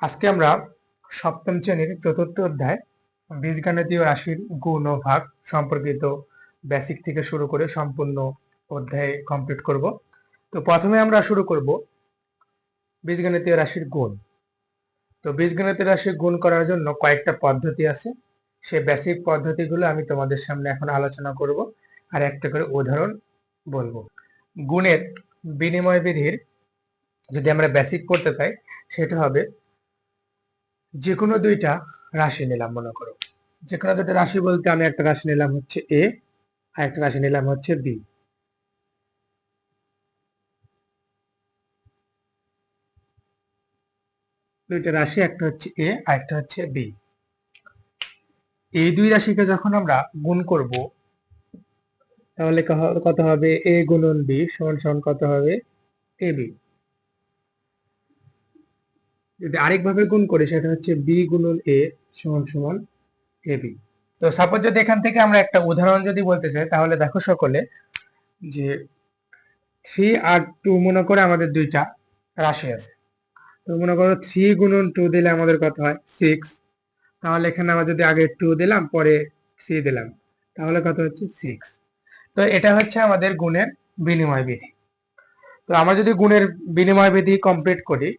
আজকে আমরা সপ্তম শ্রেণীর চতুর্থ অধ্যায় বীজগণিতীয় রাশির গুণ ও ভাগ সম্পর্কিত বেসিক থেকে শুরু করে সম্পূর্ণ অধ্যায় কমপ্লিট করব। তো প্রথমে আমরা শুরু করব বীজগণিতীয় রাশির গুণ। তো বীজগণিতীয় রাশির গুণ করার জন্য কয়েকটা পদ্ধতি আছে, সেই বেসিক পদ্ধতিগুলো আমি তোমাদের সামনে এখন আলোচনা করব আর একটা করে উদাহরণ বলবো। গুণের বিনিময় বিধির যদি আমরা বেসিক পড়তে চাই সেটা হবে যে কোনো দুইটা রাশি নিলাম, মনে করো যে কোনো দুইটা রাশি বলতে আমি একটা রাশি নিলাম হচ্ছে এ আর একটা রাশি নিলাম হচ্ছে বি। দুইটা রাশি, একটা হচ্ছে এ আর একটা হচ্ছে বি। এই দুই রাশিকে যখন আমরা গুণ করব তাহলে কত হবে? এ গুণন বি সমান সমান কত হবে? A B. যদি আরেকভাবে গুণ করি সেটা হচ্ছে বি গুণন এ সমান সমান এ বি। তো সাপোজ যদি এখান থেকে আমরা একটা উদাহরণ যদি বলতে চাই তাহলে দেখো সকলে যে 3 আর 2 মনে করে আমাদের দুইটা রাশি আছে। তো মনে করো 3 গুণন 2 দিলে আমাদের কত হয়? 6। তাহলে এখানে আমরা যদি আগে 2 দিলাম পরে 3 দিলাম তাহলে কত হচ্ছে? 6। তো এটা হচ্ছে আমাদের গুণের বিনিময় বিধি। তো আমরা যদি গুণের বিনিময় বিধি কমপ্লিট করি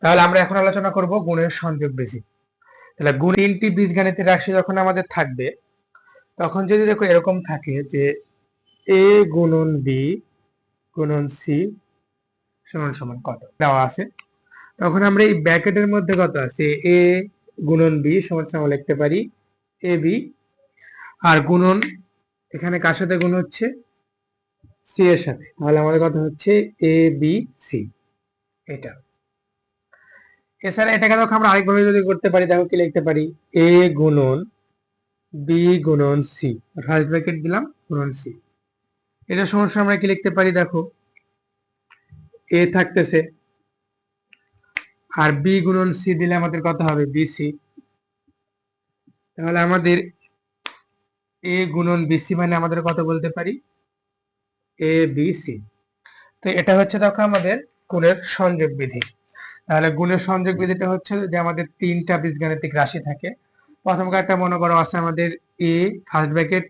তাহলে আমরা এখন আলোচনা করব গুণের সংযোগ বিধি। তাহলে গুণ তিনটি বীজগাণিতিক রাশি যখন আমাদের থাকবে তখন যদি দেখো এরকম থাকে যে এ গুণন বি গুণন সি সমান সমান কত দেওয়া আছে, তখন আমরা এই ব্র্যাকেটের মধ্যে কত আছে এ গুণন বি সমান সমান লিখতে পারি এ বি, আর গুণন এখানে কার সাথে গুণ হচ্ছে? সি এর সাথে। তাহলে আমাদের কথা হচ্ছে এ বি সি। এটা এছাড়া এটাকে দেখো আমরা আরেকভাবে যদি করতে পারি, দেখো কি লিখতে পারি? এ গুণন বি গুণন সি, ফার্স্ট ব্র্যাকেট দিলাম গুণন সি। এটা সমস্যা আমরা কি লিখতে পারি? দেখো এ থাকতেছে আর বি গুণন সি দিলে আমাদের কত হবে? বিসি। তাহলে আমাদের এ গুণন বিসি মানে আমাদের কত বলতে পারি? A B C. তো এটা হচ্ছে দেখো আমাদের গুণের সংযোগ বিধি। তাহলে গুণের সংযোগ বিধিটা হচ্ছে যে আমাদের তিনটা বীজগাণিতিক রাশি থাকে। প্রথম কার্ডটা মনে করো আছে আমাদের এ ফার্স্ট ব্র্যাকেট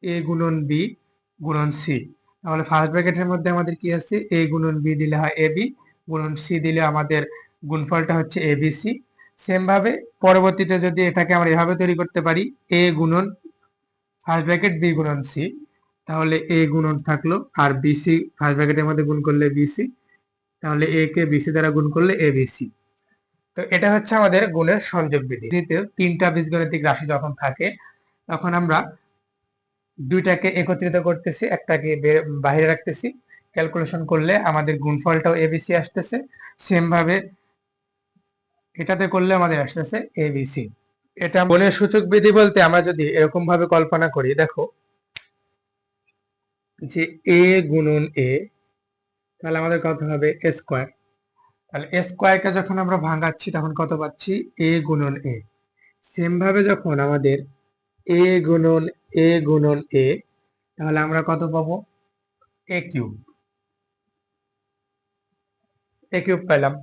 এ গুণন বি গুণন সি। তাহলে ফার্স্ট ব্র্যাকেটের মধ্যে আমাদের কি আছে? এ গুণন বি দিলে হয় এ বি, গুণন সি দিলে আমাদের গুণফলটা হচ্ছে এ বি সি। সেম ভাবে পরবর্তীতে যদি এটাকে আমরা এভাবে তৈরি করতে পারি এ গুণন ফার্স্ট ব্র্যাকেট বি গুণন সি, তাহলে এ গুণন থাকলো আর বিসি ফার্স্ট ব্র্যাকেটের মধ্যে গুণ করলে বিসি, তাহলে এ কে বিসি দ্বারা গুণ করলে এ বিসি। তো এটা হচ্ছে আমাদের গুণের সংযোগ বিধি। দ্বিতীয় তিনটা বীজগাণিতিক রাশি যখন থাকে তখন আমরা দুইটাকে একত্রিত করতেছি, একটাকে বাইরে রাখতেছি, ক্যালকুলেশন করলে আমাদের গুণফলটাও এবিসি আসতেছে। সেম ভাবে এটাতে করলে আমাদের আসতেছে এবিসি। এটা গুণের সূচক বিধি বলতে আমরা যদি এরকম ভাবে কল্পনা করি, দেখো যে এ গুণন এ তাহলে আমাদের কত হবে? এ স্কোয়ার। তাহলে এ স্কোয়ারকে যখন আমরা ভাঙাচ্ছি তখন কত পাচ্ছি? এ গুণন এ। সেম ভাবে যখন আমাদের এ গুণন এ গুণন এ, তাহলে আমরা কত পাবো? এ কিউব। এ কিউব পেলাম।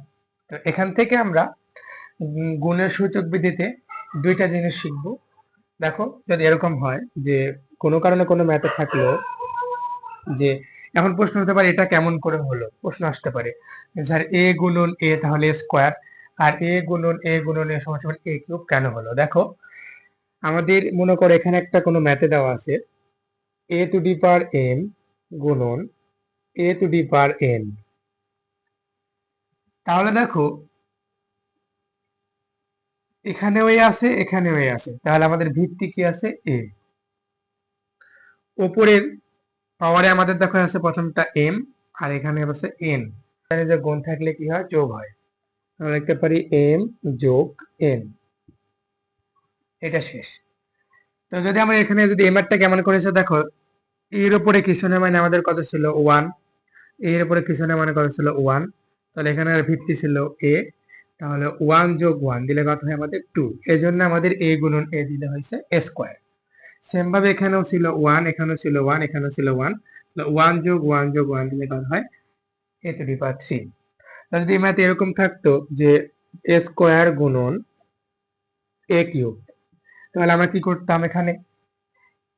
তো এখান থেকে আমরা গুণের সূচক বিধিতে দুইটা জিনিস শিখবো। দেখো যদি এরকম হয় যে কোনো কারণে কোনো ম্যাথে থাকলো যে এখন প্রশ্ন হতে পারে এটা কেমন করে হলো, প্রশ্ন আসতে পারে স্যার এ গুণন এ তাহলে স্কোয়ার আর এ গুণন এ গুণন এ সমান সমান এ কিউব কেন হলো? দেখো আমাদের মনে করো এখানে একটা কোনো ম্যাথে দেওয়া আছে এ টু দি পাওয়ার এন গুণন এ টু দি পাওয়ার এন। তাহলে দেখো এখানেও এ আছে এখানেও এ আছে, তাহলে আমাদের ভিত্তি কি আছে? এ। উপরের পাওয়ারে আমাদের দেখো আছে প্রথমটা এম আর এখানে আছে এন, এখানে যে গুণ থাকলে কি হয়? যোগ হয়। আমরা লিখতে পারি এম যোগ এন। এটা শেষ। তো যদি আমরা এখানে যদি এম এরটা কেমন করেছে দেখো, এর উপরে কিষণের মানে আমাদের কত ছিল? 1। এর উপরে কিষণের মানে কত ছিল? 1। তাহলে এখানে ভিত্তি ছিল এ, তাহলে 1 যোগ 1 দিলে কত হয় আমাদের? 2। এজন্য আমাদের এ গুণন এ দিলে হয়েছে এ স্কোয়ার। সেম ভাবে এখানেও ছিল 1 এখানেও ছিল 1 এখানেও ছিল 1, তাহলে 1 যোগ 1 যোগ 1 দিলে কত হয়? এ টু দি পাওয়ার 3। যদি ম্যাথ এরকম থাকতো যে এ স্কোয়ার গুণন এ কিউব। তাহলে আমরা কি করতাম, এখানে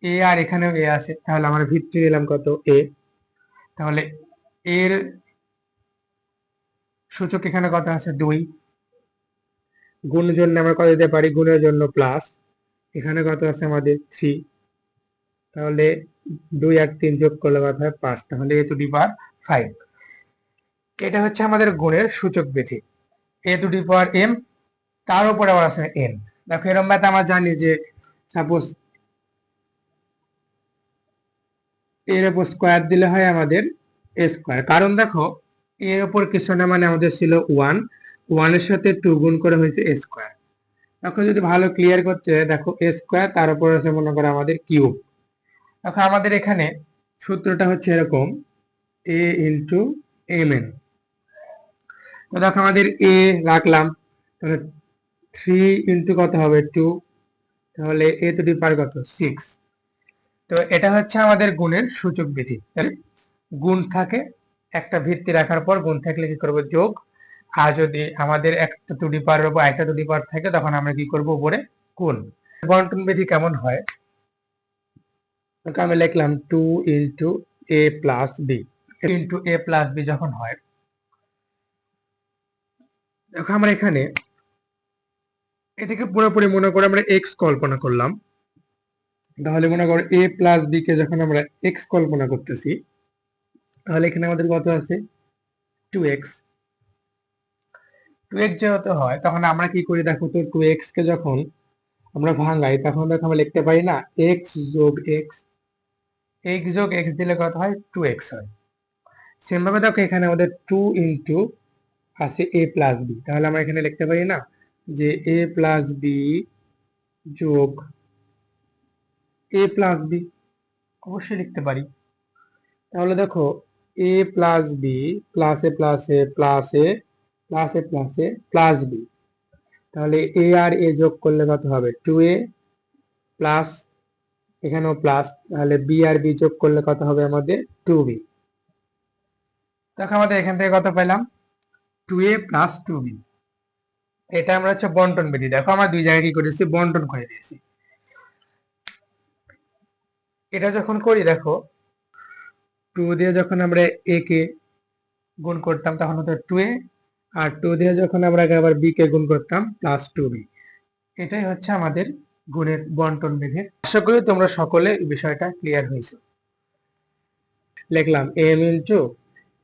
এ আর এখানেও এ আছে, তাহলে আমরা ভিত্তি নিলাম কত, এ। তাহলে এর সূচক এখানে কত আছে, 2। গুণের জন্য আমরা কত দিতে পারি, গুণের জন্য প্লাস, এখানে কত আছে আমাদের 3। তাহলে 2 আর 3 যোগ করলে কত হয়, 5। তাহলে এ টু দি পাওয়ার 5। এটা হচ্ছে আমাদের গুণের সূচক বিধি, এ টু দি পাওয়ার এম, তার উপরে আবার আছে এন। দেখো এরকম ব্যাপারে আমরা জানি যে সাপোজ এর উপর স্কোয়ার দিলে হয় আমাদের এ স্কোয়ার, কারণ দেখো এর উপর কিছু না, মানে আমাদের ছিল 1, 1 এর সাথে 2 গুণ করে হয়েছে এ স্কোয়ার। দেখো যদি ভালো ক্লিয়ার করতে, দেখো এ স্কোয়ার তার উপর আছে মনে করো আমাদের কিউব। দেখো আমাদের এখানে সূত্রটা হচ্ছে এরকম, এ ইন্টু এম এন। তো দেখো আমাদের এ রাখলাম, তাহলে 3 ইন্টু কত হবে, 2। তাহলে এ টু দি পাওয়ার কত, 6। তো এটা হচ্ছে আমাদের গুণের সূচক বিধি। গুণ থাকে, একটা ভিত্তি রাখার পর গুণ থাকলে কি করব, যোগ। আর যদি আমাদের একটা টু দি পাওয়ার উপর একটা টু দি পাওয়ার থাকে, তখন আমরা কি করব, উপরে গুণ। বন্টন বিধি কেমন হয়, আমি লিখলাম 2 ইন্টু এ প্লাস বি ইন্টু এ প্লাস বি যখন হয়, দেখো আমরা এখানে এটাকে পুরোপুরি মনে করে আমরা এক্স কল্পনা করলাম। তাহলে মনে করো এ প্লাস বি কে যখন আমরা এক্স কল্পনা করতেছি, তাহলে এখানে আমাদের কত আছে, 2x। 2x যেহেতু হয়, তখন আমরা কি করি, দেখো তো 2x কে যখন আমরা ভাঙাই, তখন দেখো আমরা লিখতে পারি না x যোগ x, x যোগ x দিলে কত হয়, 2x হয়। সেম ভাবে দেখো এখানে আমাদের 2 ইন্টু আছে a প্লাস বি, তাহলে আমরা এখানে লিখতে পারি না যে a প্লাস বি যোগ a প্লাস বি, অবশ্যই লিখতে পারি। তাহলে দেখো a plus B plus A plus A plus A plus A plus A plus B, তাহলে এ আর এ যোগ করলে কত হবে, 2a প্লাস, এখানেও প্লাস, তাহলে বি আর বি যোগ করলে কত হবে আমাদের, 2b। দেখো আমাদের এখান থেকে কত পেলাম, 2a প্লাস 2b। এটা আমরা হচ্ছে বন্টন বিধি। দেখো আমরা দুই জায়গায় কি করেছি, বন্টন করে দিয়েছি। এটা যখন করি, দেখো 2 দিয়ে যখন আমরা a কে গুণ করতাম তখন হতো 2a, আর 2 দিয়ে যখন আমরা আবার b কে গুণ করতাম প্লাস 2b। এটাই হচ্ছে আমাদের গুণের বন্টন বিধি। আশা করি তোমরা সকলে এই বিষয়টা ক্লিয়ার হয়েছে। লিখলাম m into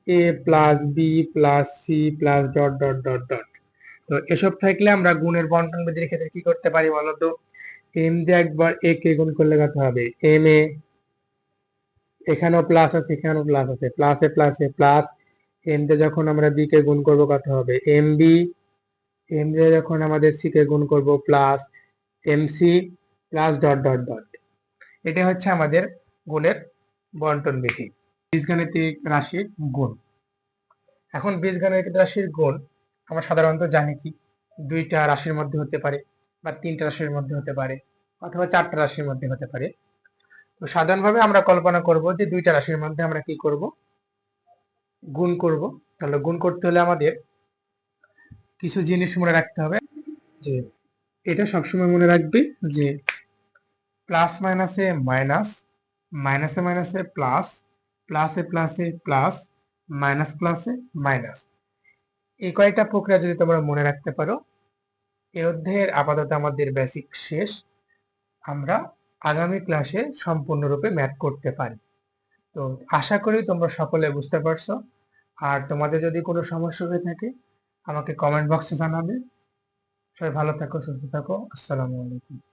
a plus B plus C plus dot dot dot dot. তো এসব থাকলে আমরা গুণের বন্টন বিধির ক্ষেত্রে কি করতে পারি বলতো, m দিয়ে একবার a কে গুণ করলে কত হবে, m a, এখানেও প্লাস আছে এখানেও প্লাস আছে, plus A plus A plus, m দিয়ে যখন আমরা b কে গুণ করব কত হবে, m b, m দিয়ে যখন আমাদের c কে গুণ করব plus m c plus dot dot dot. এটা হচ্ছে আমাদের গুণের বন্টন বিধি, বীজগাণিতিক রাশির গুণ। এখন বীজগাণিতিক রাশির গুণ আমরা সাধারণত জানি কি, দুইটা রাশির মধ্যে হতে পারে, বা তিনটা রাশির মধ্যে হতে পারে, অথবা চারটা রাশির মধ্যে হতে পারে। তো সাধারণভাবে আমরা কল্পনা করব যে দুইটা রাশির মধ্যে আমরা কি করব, গুণ করব। তাহলে গুণ করতে হলে আমাদের কিছু জিনিস মনে রাখতে হবে, যে এটা সবসময় মনে রাখবে যে প্লাস মাইনাসে মাইনাস, মাইনাসে মাইনাসে প্লাস, প্লাসে প্লাসে প্লাস, মাইনাস প্লাসে মাইনাস। এই কয়েকটা প্রক্রিয়া যদি তোমরা মনে রাখতে পারো, এই অধ্যায়ের আপাতত আমাদের বেসিক শেষ। আমরা আগামী ক্লাসে সম্পূর্ণরূপে ম্যাথ করতে পারি। তো আশা করি তোমরা সকলে বুঝতে পারছো। আর তোমাদের যদি কোনো সমস্যা হয়ে থাকে আমাকে কমেন্ট বক্সে জানাবে। সবাই ভালো থাকো, সুস্থ থাকো, আসসালামু আলাইকুম।